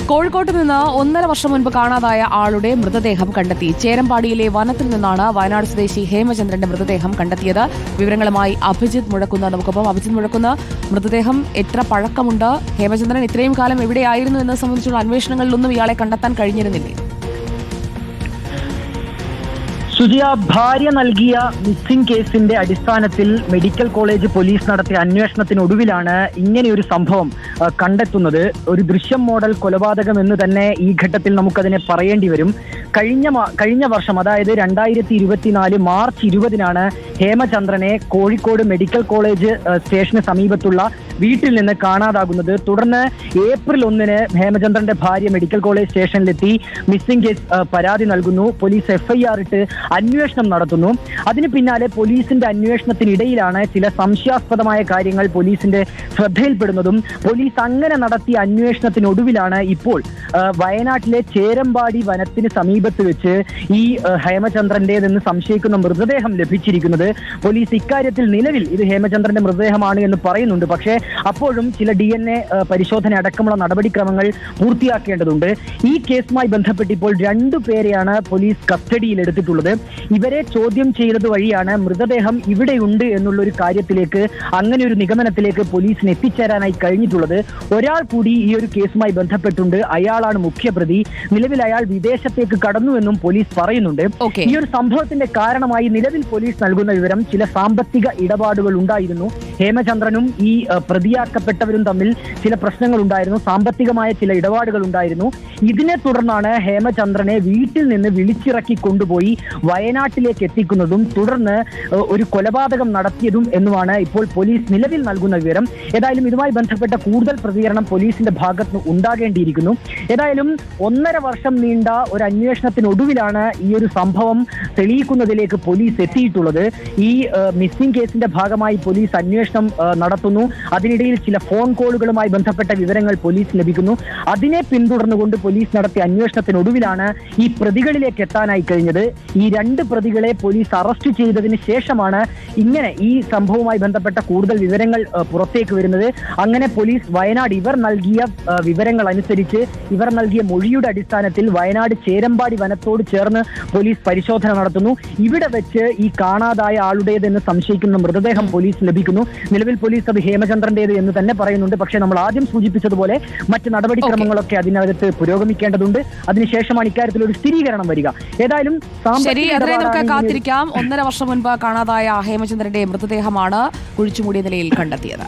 കോഴിക്കോട്ട് നിന്ന് 1.5 വർഷം മുൻപ് കാണാതായ ആളുടെ മൃതദേഹം കണ്ടെത്തി. ചേരമ്പാടിയിലെ വനത്തിൽ നിന്നാണ് വയനാട് സ്വദേശി ഹേമചന്ദ്രന്റെ മൃതദേഹം കണ്ടെത്തിയത്. വിവരങ്ങളുമായി അഭിജിത്ത് മുഴക്കുന്ന നമുക്കൊപ്പം. അഭിജിത്ത് മുഴക്കുന്ന, മൃതദേഹം എത്ര പഴക്കമുണ്ട്? ഹേമചന്ദ്രൻ ഇത്രയും കാലം എവിടെയായിരുന്നു എന്നത് സംബന്ധിച്ചുള്ള അന്വേഷണങ്ങളിലൊന്നും ഇയാളെ കണ്ടെത്താൻ കഴിഞ്ഞിരുന്നില്ലേ? സുജിയ, ഭാര്യ നൽകിയ മിസ്സിംഗ് കേസിന്റെ അടിസ്ഥാനത്തിൽ മെഡിക്കൽ കോളേജ് പോലീസ് നടത്തിയ അന്വേഷണത്തിനൊടുവിലാണ് ഇങ്ങനെയൊരു സംഭവം കണ്ടെത്തുന്നത്. ഒരു ദൃശ്യം മോഡൽ കൊലപാതകം എന്ന് തന്നെ ഈ ഘട്ടത്തിൽ നമുക്കതിനെ പറയേണ്ടി വരും. കഴിഞ്ഞ വർഷം, അതായത് 2024 മാർച്ച് 20-നാണ് ഹേമചന്ദ്രനെ കോഴിക്കോട് മെഡിക്കൽ കോളേജ് സ്റ്റേഷന് സമീപത്തുള്ള വീട്ടിൽ നിന്ന് കാണാതാകുന്നത്. തുടർന്ന് ഏപ്രിൽ 1-ന് ഹേമചന്ദ്രന്റെ ഭാര്യ മെഡിക്കൽ കോളേജ് സ്റ്റേഷനിലെത്തി മിസ്സിംഗ് കേസ് പരാതി നൽകുന്നു. പോലീസ് FIR ഇട്ട് അന്വേഷണം നടത്തുന്നു. അതിന് പിന്നാലെ പോലീസിന്റെ അന്വേഷണത്തിനിടയിലാണ് ചില സംശയാസ്പദമായ കാര്യങ്ങൾ പോലീസിന്റെ ശ്രദ്ധയിൽപ്പെടുന്നതും. പോലീസ് അങ്ങനെ നടത്തിയ അന്വേഷണത്തിനൊടുവിലാണ് ഇപ്പോൾ വയനാട്ടിലെ ചേരമ്പാടി വനത്തിന് സമീപത്ത് വെച്ച് ഈ ഹേമചന്ദ്രന്റേതെന്ന് സംശയിക്കുന്ന മൃതദേഹം ലഭിച്ചിരിക്കുന്നത്. പോലീസ് ഇക്കാര്യത്തിൽ നിലവിൽ ഇത് ഹേമചന്ദ്രന്റെ മൃതദേഹമാണ് എന്ന് പറയുന്നുണ്ട്. പക്ഷേ അപ്പോഴും ചില DNA പരിശോധന അടക്കമുള്ള നടപടിക്രമങ്ങൾ പൂർത്തിയാക്കേണ്ടതുണ്ട്. ഈ കേസുമായി ബന്ധപ്പെട്ട് ഇപ്പോൾ 2 പേരെയാണ് പോലീസ് കസ്റ്റഡിയിൽ എടുത്തിട്ടുള്ളത്. ഇവരെ ചോദ്യം ചെയ്തത് വഴിയാണ് മൃതദേഹം ഇവിടെയുണ്ട് എന്നുള്ള ഒരു കാര്യത്തിലേക്ക്, അങ്ങനെ ഒരു നിഗമനത്തിലേക്ക് പോലീസിന് എത്തിച്ചേരാനായി കഴിഞ്ഞിട്ടുള്ളത്. ഒരാൾ കൂടി ഈ ഒരു കേസുമായി ബന്ധപ്പെട്ടുണ്ട്. അയാളാണ് മുഖ്യപ്രതി. നിലവിൽ അയാൾ വിദേശത്തേക്ക് കടന്നുവെന്നും പോലീസ് പറയുന്നുണ്ട്. ഈ ഒരു സംഭവത്തിന്റെ കാരണമായി നിലവിൽ പോലീസ് നൽകുന്ന വിവരം ചില സാമ്പത്തിക ഇടപാടുകൾ ഉണ്ടായിരുന്നു. ഹേമചന്ദ്രനും ഈ പ്രതിയാക്കപ്പെട്ടവരും തമ്മിൽ ചില പ്രശ്നങ്ങൾ ഉണ്ടായിരുന്നു. സാമ്പത്തികമായ ചില ഇടപാടുകൾ ഉണ്ടായിരുന്നു. ഇതിനെ തുടർന്നാണ് ഹേമചന്ദ്രനെ വീട്ടിൽ നിന്ന് വിളിച്ചിറക്കി കൊണ്ടുപോയി വയനാട്ടിലേക്ക് എത്തിക്കുന്നതും തുടർന്ന് ഒരു കൊലപാതകം നടത്തിയതും എന്നുമാണ് ഇപ്പോൾ പോലീസ് നിലവിൽ നൽകുന്ന വിവരം. ഏതായാലും ഇതുമായി ബന്ധപ്പെട്ട കൂടുതൽ പ്രതികരണം പോലീസിന്റെ ഭാഗത്ത് ഉണ്ടാകേണ്ടിയിരിക്കുന്നു. ഏതായാലും 1.5 വർഷം നീണ്ട ഒരു അന്വേഷണത്തിനൊടുവിലാണ് ഈ ഒരു സംഭവം തെളിയിക്കുന്നതിലേക്ക് പോലീസ് എത്തിയിട്ടുള്ളത്. ഈ മിസ്സിംഗ് കേസിന്റെ ഭാഗമായി പോലീസ് അന്വേഷണം നടത്തുന്നു. അതിനിടയിൽ ചില ഫോൺ കോളുകളുമായി ബന്ധപ്പെട്ട വിവരങ്ങൾ പോലീസ് ലഭിക്കുന്നു. അതിനെ പിന്തുടർന്നുകൊണ്ട് പോലീസ് നടത്തിയ അന്വേഷണത്തിനൊടുവിലാണ് ഈ പ്രതികളിലേക്ക് എത്താനായി കഴിഞ്ഞത്. ഈ 2 പ്രതികളെ പോലീസ് അറസ്റ്റ് ചെയ്തതിന് ശേഷമാണ് ഇങ്ങനെ ഈ സംഭവവുമായി ബന്ധപ്പെട്ട കൂടുതൽ വിവരങ്ങൾ പുറത്തേക്ക് വരുന്നത്. അങ്ങനെ പോലീസ് വയനാട് ഇവർ നൽകിയ വിവരങ്ങൾ അനുസരിച്ച്, ഇവർ നൽകിയ മൊഴിയുടെ അടിസ്ഥാനത്തിൽ വയനാട് ചേരമ്പാടി വനത്തോട് ചേർന്ന് പോലീസ് പരിശോധന നടത്തുന്നു. ഇവിടെ വെച്ച് ഈ കാണാതായ ആളുടേതെന്ന് സംശയിക്കുന്ന മൃതദേഹം പോലീസ് ലഭിക്കുന്നു. നിലവിൽ പോലീസ് അത് ഹേമചന്ദ്രന്റേത് എന്ന് തന്നെ പറയുന്നുണ്ട്. പക്ഷേ നമ്മൾ ആദ്യം സൂചിപ്പിച്ചതുപോലെ മറ്റ് നടപടിക്രമങ്ങളൊക്കെ അതിനകത്ത് പുരോഗമിക്കേണ്ടതുണ്ട്. അതിനുശേഷമാണ് ഇക്കാര്യത്തിൽ ഒരു സ്ഥിരീകരണം വരിക. ഏതായാലും നമുക്ക് കാത്തിരിക്കാം. 1.5 വർഷം മുൻപ് കാണാതായ ഹേമചന്ദ്രന്റെ മൃതദേഹമാണ് കുഴിച്ചുമൂടിയ നിലയിൽ കണ്ടെത്തിയത്.